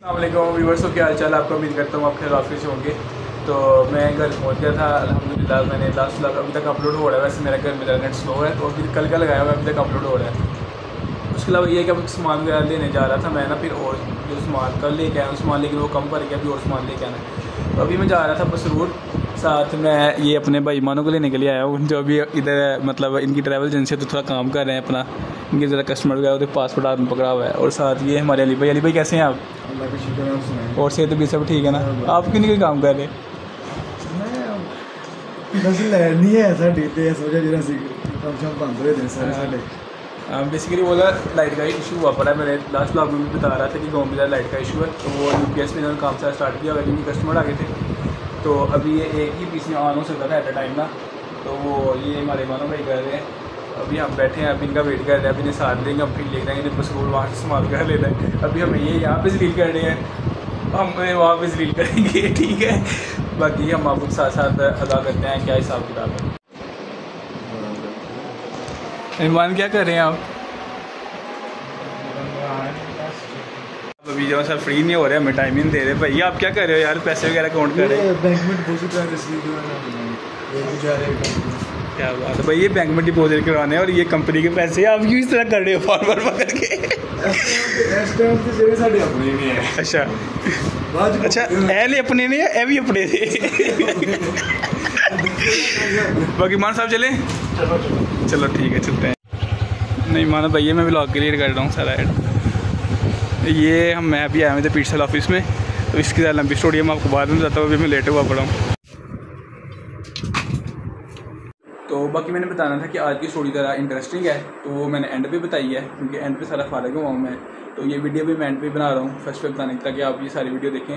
अस्सलामुअलैकुम व्यूअर्स, तो क्या हाल चाल आपको। उम्मीद करता हूँ आप खैर ऑफिस होंगे। तो मैं घर पहुँच गया था अल्हम्दुलिल्लाह। मैंने लास्ट व्लॉग अभी तक अपलोड हो रहा है। वैसे मेरा घर मेरा नेट स्लो है तो अभी कल का लगाया हुआ अभी तक अपलोड हो रहा है। उसके अलावा ये कि अब सामान वगैरह लेने जा रहा था मैं ना, फिर और जो सामान कल लेके आया सामान, लेकिन वो कम पड़ गया, अभी और सामान लेके आना। तो अभी मैं जा रहा था बसरूर, साथ में ये अपने भाई मानों को लेने के लिए आया हूँ जो अभी इधर मतलब इनकी ट्रैवल एजेंसी है तो थोड़ा काम कर रहे हैं अपना। इनके ज़रा कस्टमर वगैरह उधर पासपोर्ट हाथ में पकड़ा हुआ है। और साथ ये हमारे अली भाई। अली भाई कैसे हैं आप? अल्लाह का शुक्र है, आप सुनाएं। और सेहत भी सब ठीक है ना? आप क्यों नहीं कोई काम कर रहे? बस लैंड नहीं है साढ़े ते इस वजह जरा सी कम से कम बंद हुए थे सारे साढ़े। बेसिकली बोला लाइट का इशू हुआ पड़ा है। मैंने लास्ट ब्लॉग में भी बता रहा था कि गाँव में ज़्यादा लाइट का इशू है, तो वो UPS में इन्होंने काम से स्टार्ट किया हुआ, क्योंकि कस्टमर आ गए थे। तो अभी ये एक ही पीस में ऑन हो सकता था एट अ टाइम ना, तो वो ये हमारे मानो भाई कर रहे हैं। अभी हम बैठे हैं, अभी इनका वेट कर रहे हैं। अभी इन्हें साथ लेंगे, हम फिर ले जाएंगे बस स्कूल, वहाँ से सामान वगैरह लेना है। अभी हमें ये यहाँ पे जलील कर रहे हैं, हम वहाँ पे जलील करेंगे, ठीक है। बाकी हम आपको साथ साथ अदा करते हैं क्या हिसाब किताब है। इमरान क्या कर रहे हैं आप? अभी जो सर फ्री नहीं हो रहे, हमें टाइम ही नहीं दे रहे। भैया आप क्या कर रहे हो यार? पैसे वगैरह काउंट कर रहे हैं? बैंक में डिपॉजिट कर रिसीव जो है ना, क्या बात है भाई, ये बैंक में डिपॉजिट करवाने हैं और ये कंपनी के पैसे आप क्यों इस तरह कर रहे हो फॉरवर्ड पकड़ के? इस टाइम पे जेब साढ़े अपने नहीं है। अच्छा ए ले अपने ने ए भी अपने थे। बाकी मान साहब चले? चलो ठीक है, चलते हैं। नहीं माना भैया, मैं व्लॉग क्लियर कर रहा हूँ सारा ऐड। ये मैं अभी आया हुए थे पिछले ऑफिस में, तो इसकी ज़्यादा लंबी स्टोरी मैं आपको बाद में बताता हूँ। अभी मैं लेट हुआ पड़ा हूँ। तो बाकी मैंने बताना था कि आज की स्टोरी ज़रा इंटरेस्टिंग है, तो वो मैंने एंड पे बताई है, क्योंकि एंड पे सारा फारग हुआ हूँ मैं। तो ये वीडियो भी मैं एंड पे बना रहा हूँ फर्स्ट पे बताने ताकि आप ये सारी वीडियो देखें।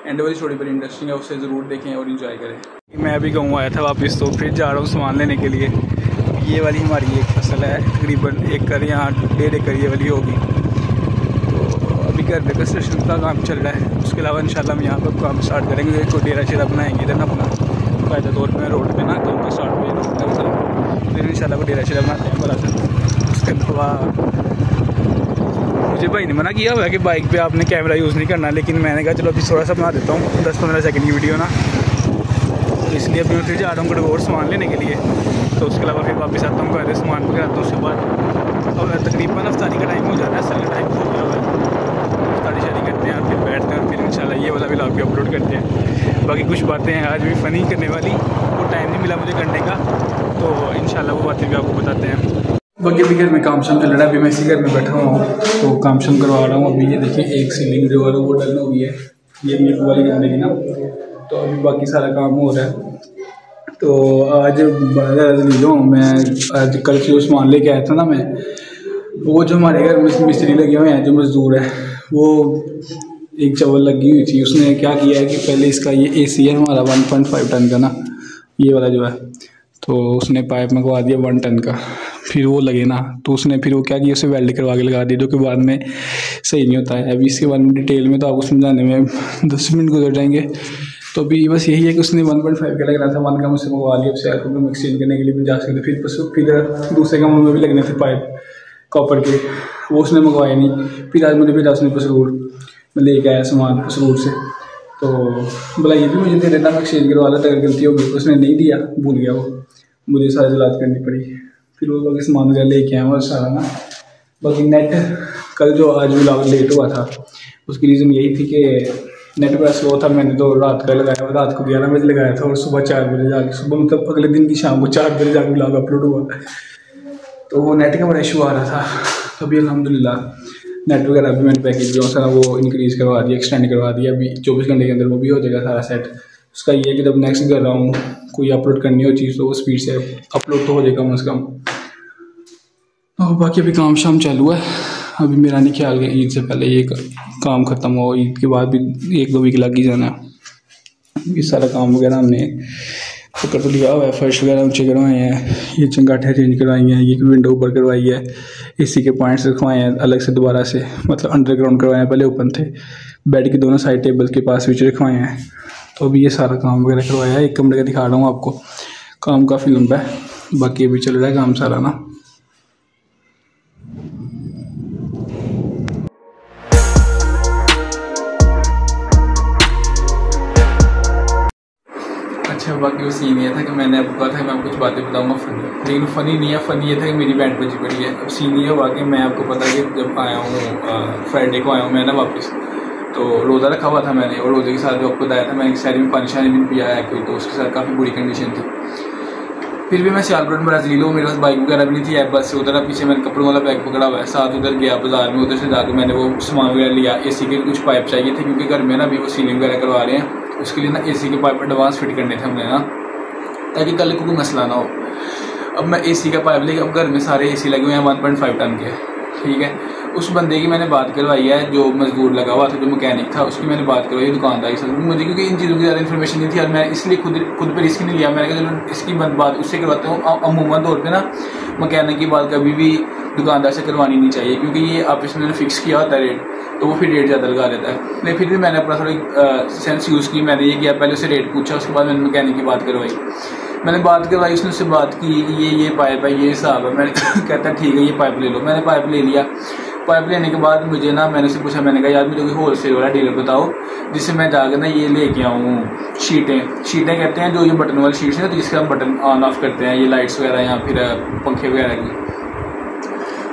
एंड वाली स्टोरी बड़ी इंटरेस्टिंग है, उससे ज़रूर देखें और इन्जॉय करें। मैं अभी गाँव आया था वापस, तो फिर जा रहा हूँ सामान लेने के लिए। ये वाली हमारी एक फसल है, तकरीबन 1 एकड़ यहाँ 1.5 एकड़ ये वाली होगी। तो अभी घर पे कंस्ट्रक्शन का काम चल रहा है। उसके अलावा इंशाल्लाह हम यहाँ पर काम स्टार्ट करेंगे, कोई डेरा शेरा बनाएंगे इधर ना अपना फ़ायदा तौर पर रोड पे ना, काम का स्टार्ट में फिर इंशाल्लाह को डेरा शेरा बनाते हैं बड़ा सा। उसके अलावा मुझे भाई ने मना किया हुआ है कि बाइक पे आपने कैमरा यूज़ नहीं करना, लेकिन मैंने कहा चलो अभी थोड़ा सा बना देता हूँ 10-15 सेकंड की वीडियो ना। तो इसलिए अभी मैं फिर जा रहा हूँ गड़गौर सामान लेने के लिए। तो उसके अलावा फिर वापस आता हूँ घर, सामान वगैरह आता हूँ। उसके बाद और तकरीबन अफ्तारी का टाइम हो जाता है, असर का टाइम हो गया हुआ है। अफ्तारी शादी करते हैं, फिर बैठते हैं, फिर इंशाल्लाह ये वाला व्लॉग भी अपलोड करते हैं। बाकी कुछ बातें हैं आज भी फ़नी करने वाली, वो टाइम नहीं मिला मुझे करने का, तो इंशाल्लाह वो बातें भी आपको बताते हैं। बाकी अभी घर में काम शाम चल रहा है। अभी मैं इसी घर में बैठा हुआ हूँ, तो काम शाम करवा रहा हूँ। अभी ये देखिए एक सीलिंग जो है वो डल हो गई है, ये मेरे वाली कमरे की ना। तो अभी बाकी सारा काम हो रहा है। तो आज मैं आज कल से जो सामान लेके आया था ना मैं, वो जो हमारे घर में मिस्त्री लगे हुए हैं, जो मज़दूर है, वो एक चवल लगी हुई थी। उसने क्या किया है कि पहले इसका ये AC है हमारा 1.5 टन का ना, ये वाला जो है, तो उसने पाइप मंगवा दिया 1 टन का। फिर वो लगे ना, तो उसने फिर वो क्या किया, उसे वेल्ड करवा के लगा दिया, जो कि बाद में सही नहीं होता है। अभी इसके बारे में डिटेल में तो आपको समझाने में 10 मिनट गुजर जाएंगे। तो अभी बस यही है कि उसने 1.5 का लग रहा था, 1 का मुझसे मंगवा लिया। उससे आपको एक्सचेंज करने के लिए भी जा सकते। फिर दूसरे कामों में भी लगने थे पाइप कॉपर के, वो उसने मंगवाए नहीं। फिर आज मुझे भेजा उसने पसरूर, मैं लेके आया सामान पसरूर से। तो बोला ये भी मुझे दे देता, मैं एक्सचेंज करवा लेता अगर गलती होगी। उसने नहीं दिया, भूल गया वो, मुझे सारी जलात करनी पड़ी। फिर वो लोग सामान वगैरह लेके आए और सारा ना। बाकी नेट कल जो आज भी लेट हुआ था, उसकी रीज़न यही थी कि नेट बड़ा स्लो था। मैंने तो रात का लगाया, रात को 11 बजे लगाया था और सुबह 4 बजे जाके, सुबह मतलब अगले दिन की शाम को 4 बजे जाके ब्लॉग अपलोड हुआ। तो वो नेट का बड़ा इशू आ रहा था। तो अभी अल्हम्दुलिल्लाह नेट वगैरह भी मैंने पैकेज जो सारा वो इंक्रीज़ करवा दिया, एक्सटेंड करवा दिया। अभी 24 घंटे के अंदर वो भी हो जाएगा सारा सेट। उसका ये है कि जब नेक्स्ट कर रहा हूँ कोई अपलोड करनी हो चीज़, तो वो स्पीड से अपलोड तो हो जाएगा कम से कम। और बाकी अभी काम शाम चालू है। अभी मेरा नहीं ख्याल कि ईद से पहले ये काम ख़त्म हो, ईद के बाद भी 1-2 वीक लग ही जाना है। ये सारा काम वगैरह हमने पकड़ तो लिया हुआ है। फर्श वगैरह ऊँचे करवाए हैं, ये चंगाठे चेंज करवाई हैं, ये विंडो ऊपर करवाई है, AC के पॉइंट्स रखवाए हैं अलग से दोबारा से, मतलब अंडरग्राउंड करवाए हैं, पहले ओपन थे। बेड के दोनों साइड टेबल के पास स्विच रखवाए हैं। तो अभी ये सारा काम वगैरह करवाया है। एक कमरे का दिखा रहा हूँ आपको, काम काफ़ी लंबा है। बाकी अभी चल रहा है काम सारा ना। बाकी वो सीन ये था कि मैंने आपको कहा था कि मैं आपको कुछ बातें बताऊंगा फ़नी, लेकिन फ़नी नहीं है। फ़नी ये था कि मेरी बैंड बजी पड़ी है। अब सीन ये हुआ कि मैं आपको पता है कि जब आया हूँ फ्राइडे को आया हूँ मैं ना वापस, तो रोज़ा रखा हुआ था मैंने, और रोज़े के साथ जो आपको बताया था मैंने शहरी में पानी शानी नहीं पिया है कोई, तो उसके साथ काफ़ी बुरी कंडीशन थी। फिर भी मैं सियालकोट में ब्राज़ील हूँ, मेरे पास बाइक वगैरह भी नहीं थी, ऐप बस से उधर पीछे मैंने कपड़ों वाला बैग पकड़ा हुआ है, साथ उधर गया बाजार में, उधर से जाकर मैंने वो सामान वगैरह लिया। एसी के कुछ पाइप चाहिए थे क्योंकि घर में ना अभी वो सीलिंग वगैरह करवा रहे हैं, उसके लिए ना एसी के पाइप एडवांस फिट करने थे हमने ना, ताकि कल को कोई मसला ना हो। अब मैं एसी का पाइप लेके, अब घर में सारे एसी लगे हुए हैं 1.5 टन के, ठीक है। उस बंदे की मैंने बात करवाई है जो मजदूर लगा हुआ था, जो मैकेनिक था, उसकी मैंने बात करवाई दुकानदार के साथ। मुझे क्योंकि इन चीज़ों की ज़्यादा इन्फॉर्मेशन नहीं थी और मैं इसलिए खुद पर रिस्क नहीं लिया। मैंने कहा चलो इसकी बात उससे करवाता हूँ। अमूमन तौर पे ना मैकेनिक की बात कभी भी दुकानदार से करवानी नहीं चाहिए, क्योंकि ये आपस में फिक्स किया होता है रेट, तो वो फिर रेट ज़्यादा लगा देता है। लेकिन फिर भी मैंने अपना थोड़ा सेंस यूज़ की, मैंने ये किया, पहले उसे रेट पूछा, उसके बाद मैंने मैकेनिक की बात करवाई। मैंने बात करवाई, उसने उससे बात की, ये पाइप है, ये हिसाब है। मैंने कहता ठीक है ये पाइप ले लो। मैंने पाइप ले लिया। पाइप लेने के बाद मुझे ना, मैंने उससे पूछा, मैंने कहा यार मुझे कोई होलसेल वाला डीलर बताओ जिससे मैं जाकर ना ये लेके आऊँ शीटें कहते हैं जो ये बटन वाली शीट्स हैं, तो जिसके हम बटन ऑन ऑफ करते हैं, ये लाइट्स वगैरह या फिर पंखे वगैरह की।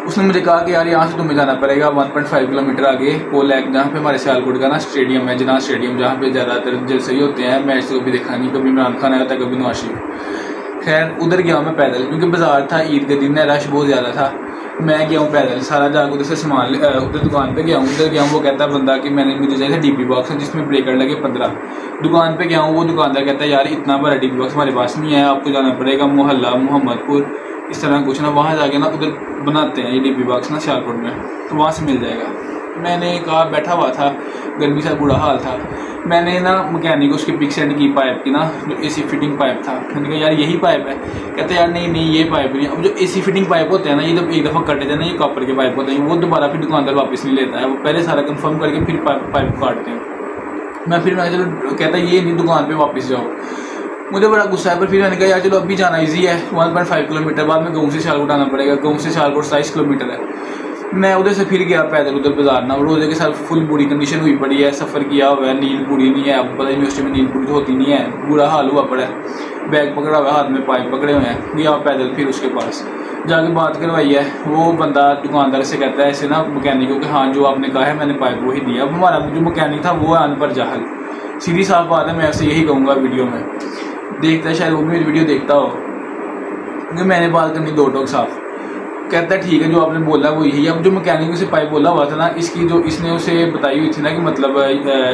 उसने मुझे कहा कि यार यहाँ से तुम्हें जाना पड़ेगा 1.5 किलोमीटर आगे पोलैक, जहाँ पे हमारे सियालकोट का ना स्टेडियम है, जना स्टेडियम, जहाँ पे ज़्यादातर जलसे ही होते हैं। मैच तो कभी देखा नहीं, कभी इमरान खान आया होता है, कभी नवाज शरीफ। खैर उधर गया मैं पैदल, क्योंकि बाजार था, ईद के दिन है, रश बहुत ज़्यादा था। मैं गया हूँ पैदल, सारा जाकर उधर से सामान उधर दुकान पे गया हूँ। उधर गया हूँ, वो कहता है बंदा कि मुझे चाहिए डीपी बॉक्स है जिसमें ब्रेकर लगे 15। दुकान पे गया हूँ, वो दुकानदार कहता है यार इतना बड़ा डीपी बॉक्स हमारे पास नहीं है, आपको जाना पड़ेगा मोहल्ला मोहम्मदपुर, इस तरह कुछ ना, वहाँ जाके ना उधर बनाते हैं ये डीपी बॉक्स ना सियालकोट में, तो वहाँ से मिल जाएगा। मैंने कहा, बैठा हुआ था, गर्मी से बुरा हाल था। मैंने ना मैकेनिक को उसकी पिक सेंड की पाइप की ना, जो एसी फिटिंग पाइप था। मैंने कहा यार यही पाइप है। कहते यार नहीं ये पाइप नहीं। अब जो एसी फिटिंग पाइप होते हैं ना, ये जब एक दफ़ा कटे जाए ना, ये कॉपर के पाइप होते हैं, वो दोबारा फिर दुकानदार वापस नहीं लेता है, वो पहले सारा कंफर्म करके फिर पाइप काटते हैं। मैं चलो, कहता ये नहीं, दुकान पर वापस जाओ। मुझे बड़ा गुस्सा है, पर फिर मैंने कहा यार चलो अभी जाना ईजी है, 1.5 किलोमीटर बाद में गाँव से सियालकोट आना पड़ेगा, गाँव से सियालकोट 27 किलोमीटर है। मैं उधर से फिर गया पैदल उधर बाजार ना, रोज़े के साथ फुल बुरी कंडीशन हुई पड़ी है, सफ़र किया हुआ है, नींद पूरी नहीं है। आपको पता यूनिवर्सिटी में नींद पूरी होती नहीं है, बुरा हाल हुआ पड़ा है। बैग पकड़ा हुआ है, हाथ में पाइप पकड़े हुए हैं। गया पैदल, फिर उसके पास जाके बात करवाई है। वो बंदा दुकानदार से कहता है ऐसे ना मैकेनिक को कि हाँ जो आपने कहा है मैंने पाइप वही दिया। अब हमारा जो मैकेनिक था वो है अनपढ़ जाहल, सीधी साफ बात है। मैं ऐसे यही कहूँगा, वीडियो में देखता है शायद वो भी मेरी वीडियो देखता हो, क्योंकि मैंने बात करनी दो टोक साफ। कहता है ठीक है जो आपने बोला वो यही। अब जो मैकेनिक से पाइप बोला हुआ था ना, इसकी जो इसने उसे बताई हुई थी ना कि मतलब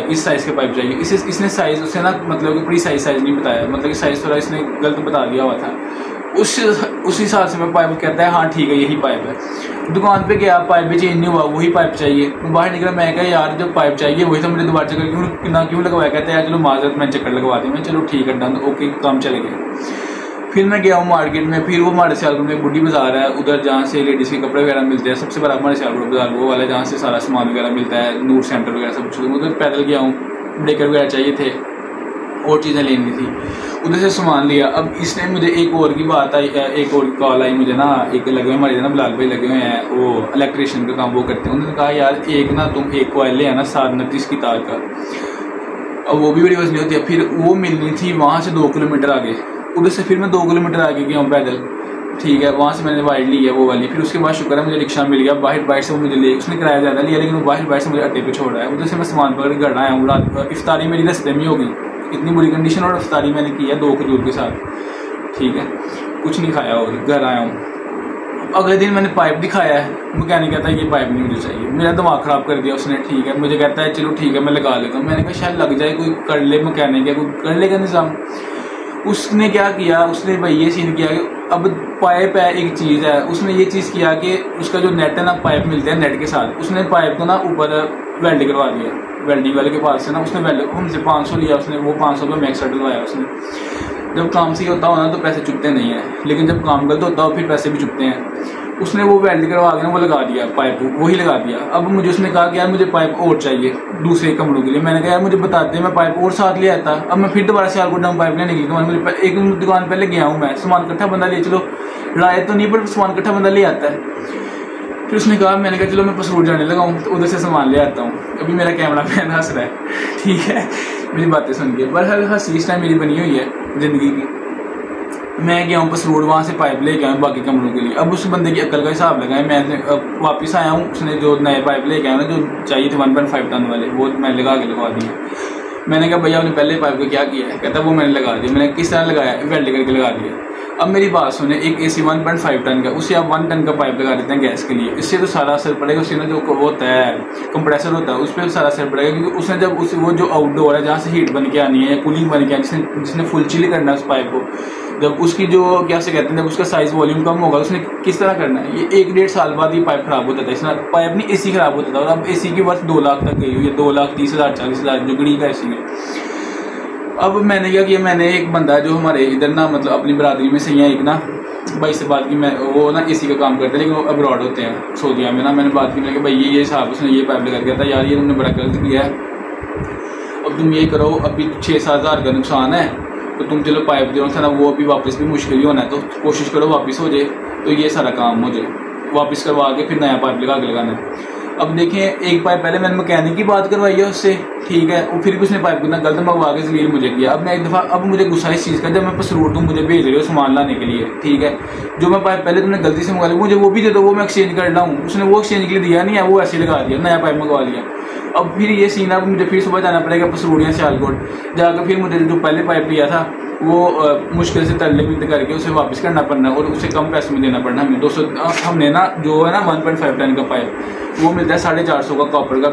इस साइज़ के पाइप चाहिए, इसने साइज़ उसे ना मतलब कि साइज़ नहीं बताया, मतलब कि साइज़ थोड़ा इसने गलत बता दिया हुआ था। उस हिसाब से मैं पाइप, कहता है हाँ ठीक है यही पाइप है। दुकान पे गया, पाइप भी चेंज नहीं हुआ, वही पाइप चाहिए। बाहर निकला, मैं कहा यार जो पाइप चाहिए वही तो मुझे दोबारा चक्कर क्यों लगवाया। कहता है यार चलो माजरत मैं चक्कर लगवा दी। मैं चलो ठीक है डन, ओके काम चल गया। फिर मैं गया हूँ मार्केट में, फिर वो हमारे सियालकोट में बुढ़ी बाजार है, उधर जहाँ से लेडीज़ के कपड़े वगैरह मिलते हैं, सबसे बड़ा हमारे सियालकोट बाजार वो वाला, जहाँ से सारा सामान वगैरह मिलता है, नूर सेंटर वगैरह सब कुछ। उधर पैदल गया हूँ, ब्रेकर वगैरह चाहिए थे, और चीज़ें लेनी थी, उधर से सामान लिया। अब इसने मुझे एक और की बात आई, एक और कॉल आई मुझे ना, एक लगे हुए हमारे ना बिलाल भाई लगे हुए हैं, वो इलेक्ट्रिशियन का काम वो करते हैं। उन्होंने कहा यार एक ना तुम एक कॉयल ले आना 729 की तार का, अब वो भी बड़ी वजनी होती है। फिर वो मिलनी थी वहाँ से 2 किलोमीटर आगे, उधर से फिर मैं 2 किलोमीटर आगे गया हूँ पैदल, ठीक है। वहाँ से मैंने वाइड ली है वो वाली। फिर उसके बाद शुक्र है मुझे रिक्शा मिल गया, बाहर से वो मुझे ले, उसने किराया ज़्यादा लिया लेकिन वो बाहर से मुझे अड्डे पे छोड़ रहा है। उधर से मैं सामान पकड़ के घर आया हूँ। रात इफ्तारी मेरी रास्ते में हो गई, इतनी बुरी कंडीशन, और इफ्तारी मैंने की है 2 खजूर के साथ, ठीक है, कुछ नहीं खाया और घर आया हूँ। अगले दिन मैंने पाइप दिखाया है, मैकेनिक कहता है ये पाइप नहीं मुझे चाहिए। मेरा दिमाग ख़राब कर दिया उसने, ठीक है। मुझे कहता है चलो ठीक है मैं लगा लेता हूँ। मैंने कहा शायद लग जाए, कोई कर ले मैकेनिक है, कोई कर लेगा निज़ाम। उसने क्या किया, उसने भाई ये सीन किया कि अब पाइप है एक चीज़ है, उसने ये चीज़ किया कि उसका जो नेट है ना, पाइप मिलते हैं नेट के साथ, उसने पाइप को ना ऊपर वेल्ड करवा दिया। वेल्डिंग वाले के पास से ना उसने वेल्ड हमसे 500 लिया उसने, वो 500 रुपये मैक्स डलवाया उसने। जब काम सही होता हो ना तो पैसे चुपते नहीं हैं, लेकिन जब काम गलत होता हो फिर पैसे भी चुपते हैं। उसने वो वेल्ड करवा के ना वो लगा दिया, पाइप वही लगा दिया। अब मुझे उसने कहा कि यार मुझे पाइप और चाहिए दूसरे कमरों के लिए। मैंने कहा यार मुझे बताते मैं पाइप और साथ ले आता। अब मैं फिर दोबारा सियालकोट में पाइप लेने निकली। मुझे एक दुकान पहले गया हूँ मैं, सामान इकट्ठा बंदा ले चलो, लाए तो नहीं पर सामान इकट्ठा बंदा ले आता है। फिर उसने कहा, मैंने कहा चलो मैं पसरूर जाने लगा हूँ तो उधर से सामान ले आता हूँ। अभी मेरा कैमरा मैन हंस रहा है, ठीक है, मेरी बातें सुन के। बहरहाल हंसी इस टाइम मेरी बनी हुई है। ज़िंदगी की। मैं गया हूँ पसरूड़, वहाँ से पाइप लेके आया बाकी कमरों के लिए। अब उस बंदे की अक्ल का हिसाब लगाए, मैं वापस आया हूँ, उसने जो नए पाइप लेके आया ना जो चाहिए थे 1.5 टन वाले, वो मैंने लगा के लगवा दिए। मैंने कहा भैया आपने पहले पाइप को क्या किया है? कहता वो मैंने लगा दिया। मैंने किस तरह लगाया? वेल्ड करके लगा दिया। अब मेरी बात सुने, एक AC 1.5 टन का, उससे आप 1 टन का पाइप लगा देते हैं गैस के लिए, इससे तो सारा असर पड़ेगा। उससे ना जो वो होता है कंप्रेसर होता है उस पर सारा असर पड़ेगा, क्योंकि उसने जब उस वो जो आउटडोर है जहाँ से हीट बन के आनी है या कूलिंग बन के आनी है, जिसने फुल चिल करना है उस पाइप को, जब उसकी जो क्या से कहते हैं जब उसका साइज वॉल्यूम कम होगा, उसने किस तरह करना है? ये 1-1.5 साल बाद ये पाइप खराब होता था। इसमें पाइप नहीं AC खराब होता था, और अब AC की वर्थ 2 लाख तक गई हुई है, 2,30,000 40,000 जुगड़ी का AC है। अब मैंने क्या किया, मैंने एक बंदा जो हमारे इधर ना मतलब अपनी बरादरी में से एक ना भाई से बात की, मैं वो ना AC का काम करते हैं लेकिन वो अब्रॉड होते हैं सऊदीया में ना। मैंने बात की, मैंने कहा भाई ये साहब उसने ये पाइप लगा दिया था यार, ये तुमने बड़ा गलत किया है। अब तुम ये करो, अभी 6-7 हज़ार का नुकसान है, तो तुम चलो पाइप जो था ना वो अभी वापस भी मुश्किल ही होना है, तो कोशिश करो वापस हो जाए, तो ये सारा काम हो जाए, वापस करवा के फिर नया पाइप लगा के लगाना है। अब देखें, एक पाइप पहले मैंने मैकेनिक की बात करवाई है उससे, ठीक है, वो फिर भी उसने पाइप ना गलत मंगवा के जलील मुझे किया। अब मैं एक दफ़ा, अब मुझे गुस्सा इस चीज़ का, जब मैं पसरूर तुम मुझे भेज रहे हो सामान लाने के लिए, ठीक है, जो मैं पाइप पहले तुमने गलती से मंगा लिया मुझे वो भी दे दो, वो मैं एक्सचेंज कर रहा हूँ। उसने वो एक्सचेंज के लिए दिया नहीं है, वो ऐसे लगा दिया, नया पाइप मंगवा लिया। अब फिर ये सीन, अब मुझे फिर सुबह जाना पड़ेगा पसरूर या सियालकोट जाकर, फिर मुझे जो पहले पाइप लिया था वो मुश्किल से तरले मिलते करके उसे वापस करना पड़ना और उसे कम पैसे में देना पड़ना हमें 200। हमने ना जो है ना 1.5 टन का पाइप वो मिलता है 450 का कॉपर का,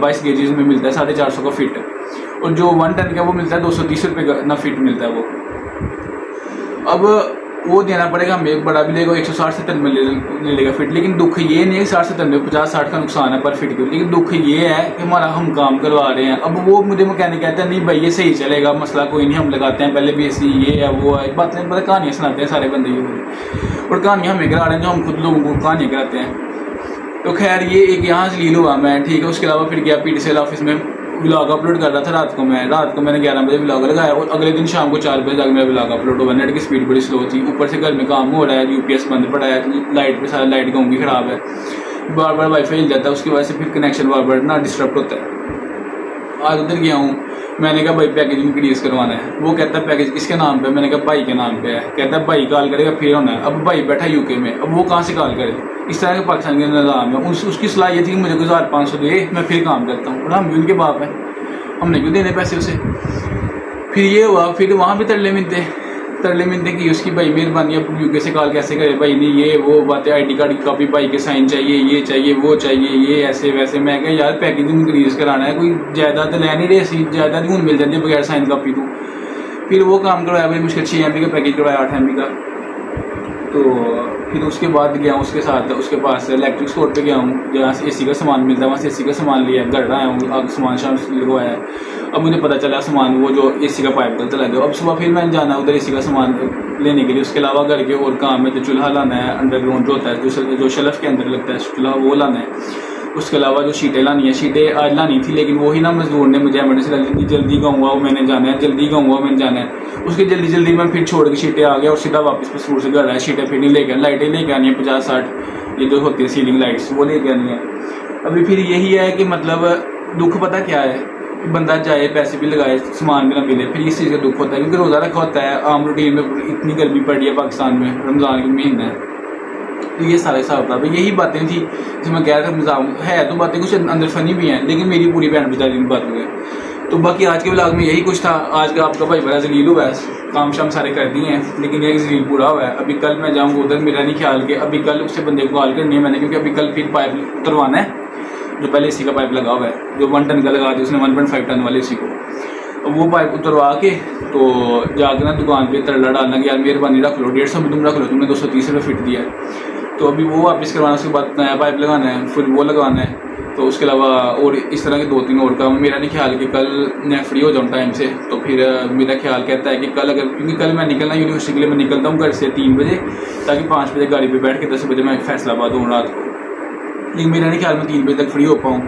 22 केजीज में मिलता है 450 का फिट, और जो 1 टन का वो मिलता है 230 रुपये का ना फिट मिलता है वो। अब वो देना पड़ेगा हमें, एक बड़ा भी लेगा 160-70 में ले लेगा फिट। लेकिन दुख ये नहीं है 60-70 में 50-60 का नुकसान है पर फिट के, लेकिन दुख ये है कि हमारा हम काम करवा रहे हैं। अब वो मुझे मैकेनिक कहता है नहीं भाई ये सही चलेगा, मसला कोई नहीं, हम लगाते हैं पहले भी ऐसी ये है वो है, बातें मतलब कहानियाँ सुनाते हैं सारे बंदे ये, और कहानियाँ हमें करा रहे हैं जो हम खुद लोगों को कहानियाँ कराते हैं। तो खैर ये एक यहाँ से लील हुआ मैं, ठीक है। उसके अलावा फिर गया PTCL ऑफिस में, व्लॉग अपलोड कर रहा था रात को मैंने 11 बजे व्लॉग लगाया, और अगले दिन शाम को 4 बजे जाकर मेरा व्लॉग अपलोड हुआ। नेट की स्पीड बड़ी स्लो थी, ऊपर से घर में काम हो रहा है, UPS बंद पड़ा है, लाइट पे सारा लाइट गाँव की खराब है, बार बार वाईफाई हिल जाता है, उसकी वजह से फिर कनेक्शन बार बार ना डिस्टर्ब होता है। आज उधर गया हूँ, मैंने कहा भाई पैकेज इंक्रीज करवाना है, वो कहता है पैकेज किसके नाम पे? मैंने कहा भाई के नाम पे है। कहता है भाई कॉल करेगा फिर होना है। अब भाई बैठा UK में, अब वो कहाँ से कॉल करे? इस तरह के पाकिस्तान के निज़ाम है। उसकी सलाह ये थी कि मुझे कुछ 1500 दे, मैं फिर काम करता हूँ, और हम भी उनके बाप हैं, हमने क्यों देने पैसे उसे। फिर ये हुआ, फिर वहाँ भी तरले मिलते कि उसकी भाई मेहरबानी, अब UK से कॉल कैसे करे भाई, नहीं ये वो बातें, ID कार्ड की कॉपी, भाई के साइन चाहिए, ये चाहिए वो चाहिए, ये ऐसे वैसे। मैं कहा यार पैकेजिंग इंक्रीज कराना है, कोई जायदाद ले नहीं रहे, जायदाद ही मिल जाती है बगैर साइन कॉपी तो। फिर वो काम करवाया भाई, मुश्किल 6 MB का पैकेज करवाया, 8 MB का। तो फिर उसके बाद गया हूँ उसके साथ, उसके पास इलेक्ट्रिक स्टोर पे गया हूँ जहाँ से AC का सामान मिलता है, वहाँ से AC का सामान लिया, घर आया हूँ, आगे सामान लगवाया। अब मुझे पता चला सामान वो जो AC का पाइप गलत लगा। अब सुबह फिर मैंने जाना उधर AC का सामान लेने के लिए। उसके अलावा घर के और काम है, जो चूल्हा लाना है, अंडरग्राउंड जो होता है जो शेल्फ के अंदर लगता है चूल्हा, वो लाना है। उसके अलावा जो शीटें लानी है, शीटें आज लानी थी लेकिन वही ना मजदूर ने मुझे एमरजेंसी डाली थी, जल्दी गाँव मैंने जाना है, जल्दी गाँव मैंने जाना है। उसके जल्दी मैं फिर छोड़ के शीटें आ गया और सीधा वापस पसरूर से घर आया। शीटें फिर नहीं लेके, लाइटें लेके आनी है 50-60 ये जो होती है सीलिंग लाइट्स, वो लेके आनी है। अभी फिर यही है कि मतलब दुख पता क्या है, बंदा जाए पैसे भी लगाए सामान भी ना मिले, फिर इस चीज़ का दुख होता है, क्योंकि रोज़ा रखा होता है। आम रूटीन में इतनी गर्मी पड़ रही है पाकिस्तान में, रमज़ान का महीना है, तो ये सारा हिसाब था। यही बातें थी जो मैं कह रहा था, निज़ाम है तो बातें कुछ अंदर फनी भी हैं, लेकिन मेरी पूरी बहन बेचारी की बात हो गई। तो बाकी आज के व्लॉग में यही कुछ था। आज का आपका भाई बड़ा जलील हुआ है, काम शाम सारे कर दिए हैं, लेकिन एक जलील पूरा हुआ है। अभी कल मैं जाऊँगा उधर, मेरा नहीं ख्याल के अभी कल उससे बंदे को कॉल करनी है मैंने, क्योंकि अभी कल फिर पाइप उतरवाना है, जो पहले AC का पाइप लगा हुआ है, जो 1 टन का लगा दिया उसने 1.5 टन वाले AC को। वो पाइप उतरवा के तो जाकर ना दुकान पे तरला डालना कि यार मेहरबानी रख लो, 150 में तुम रख लो, तुमने 230 रुपये फिट दिया है। तो अभी वो वापस करवाना, उसके बाद नया पाइप लगाना है, फिर वो लगवाना है। तो उसके अलावा और इस तरह के 2-3 और काम। मेरा नहीं ख्याल कि कल मैं फ्री हो जाऊँ टाइम से, तो फिर मेरा ख्याल कहता है कि कल अगर, क्योंकि कल मैं निकलना यूनिवर्सिटी के लिए, मैं निकलता हूँ घर से 3 बजे, ताकि 5 बजे गाड़ी पे बैठ के 10 बजे मैं फैसलाबाद हूँ रात को। लेकिन मेरा नहीं ख्याल मैं 3 बजे तक फ्री हो पाऊँ।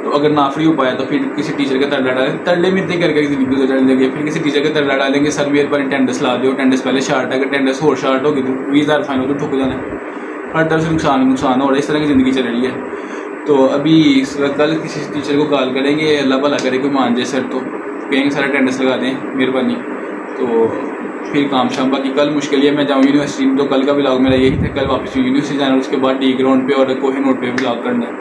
तो अगर ना फ्री हो पाया तो फिर किसी टीचर का तरला डालेंगे, तरले मिलते करके जिंदगी गुजर लेंगे। फिर किसी टीचर का तरला डालेंगे, सर मेरे पर अटेंडेंस ला दो, अटेंडेंस पहले शार्ट है, अगर अटेंडेंस और शार्ट होगी तो 20,000 फाइन हो, तो ठुक जाना है। हर तरफ से नुकसान हो रहा है, इस तरह की ज़िंदगी चल रही है। तो अभी कल किसी टीचर को कॉल करेंगे, अल्लाह भला करे कोई मान जाए सर, तो कहेंगे सर अटेंडेंस लगा दें मेहरबानी। तो फिर काम शाम। बाकी कल मुश्किल है मैं जाऊँ यूनिवर्सिटी में, तो कल का व्लॉग मेरा यही था, कल वापस यूनिवर्सिटी जाना, उसके बाद डी ग्राउंड पे और कोहिनूर पे व्लॉग करना है,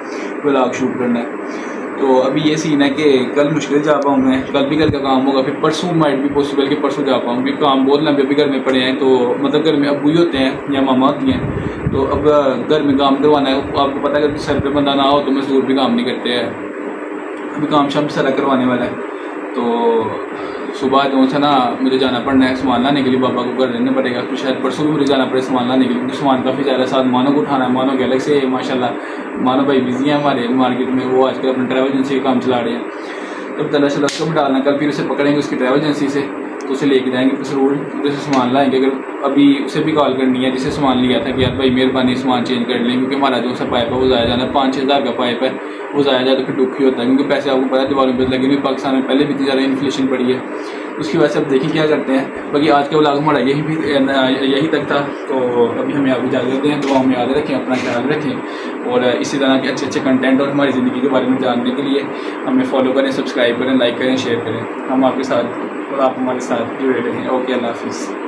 व्लॉग शूट करना है। तो अभी ये सीन है कि कल मुश्किल जा पाऊँ मैं, कल भी घर का काम होगा, फिर परसों माइट भी पॉसिबल कि परसों जा पाऊँ, क्योंकि काम बहुत लंबे भी घर में पड़े हैं। तो मतलब घर में अबू ही होते हैं या मामा होती हैं, तो अब घर में काम करवाना है। आपको पता है अगर सर पे बंदा ना हो तो मजदूर भी काम नहीं करते हैं। अभी काम शाम सारा करवाने वाला है, तो सुबह जो है ना मुझे जाना पड़ना है सामान लाने के लिए, पापा को घर रहना पड़ेगा, तो शायद परसों भी मुझे जाना पड़े सामान लाने के लिए, क्योंकि सामान काफ़ी ज़्यादा साथ मानो को उठाना है। मानो के अलग से माशाल्लाह मानो भाई बिजी हैं हमारे मार्केट में, वो आजकल अपने ट्रैवल एजेंसी का काम चला रहे हैं। तब तला से उसको भी डालना, कल फिर उसे पकड़ेंगे उसकी ट्रैवल एजेंसी से, तो उसे लेके जाएंगे कसरूर, उधर से सामान लाएंगे। अगर अभी उसे भी कॉल करनी है जिसे सामान लिया था कि यार भाई मेहरबानी सामान चेंज कर लें, क्योंकि हमारा जो सा पाइप है वो ज़ाया जाना है, 5-6 हज़ार का पाइप है, वो ज़ाया जाए तो फिर दुख ही होता है, क्योंकि पैसे आपको पता है दीवारों पर लगे हुए, पाकिस्तान में पहले भी इतनी ज़्यादा इन्फ्लेशन पड़ी है, उसकी वजह से अब देखिए क्या करते हैं। बाकी आज का व्लॉग हमारा यही तक था, तो अभी हमें आप इजाज़त देते हैं, दुआ में याद रखें, अपना ख्याल रखें, और इसी तरह के अच्छे अच्छे कंटेंट और हमारी ज़िंदगी के बारे में जानने के लिए हमें फॉलो करें, सब्सक्राइब करें, लाइक करें, शेयर करें। हम आपके साथ और आप हमारे साथ जुड़े रहें। ओके, अल्लाह हाफिज़।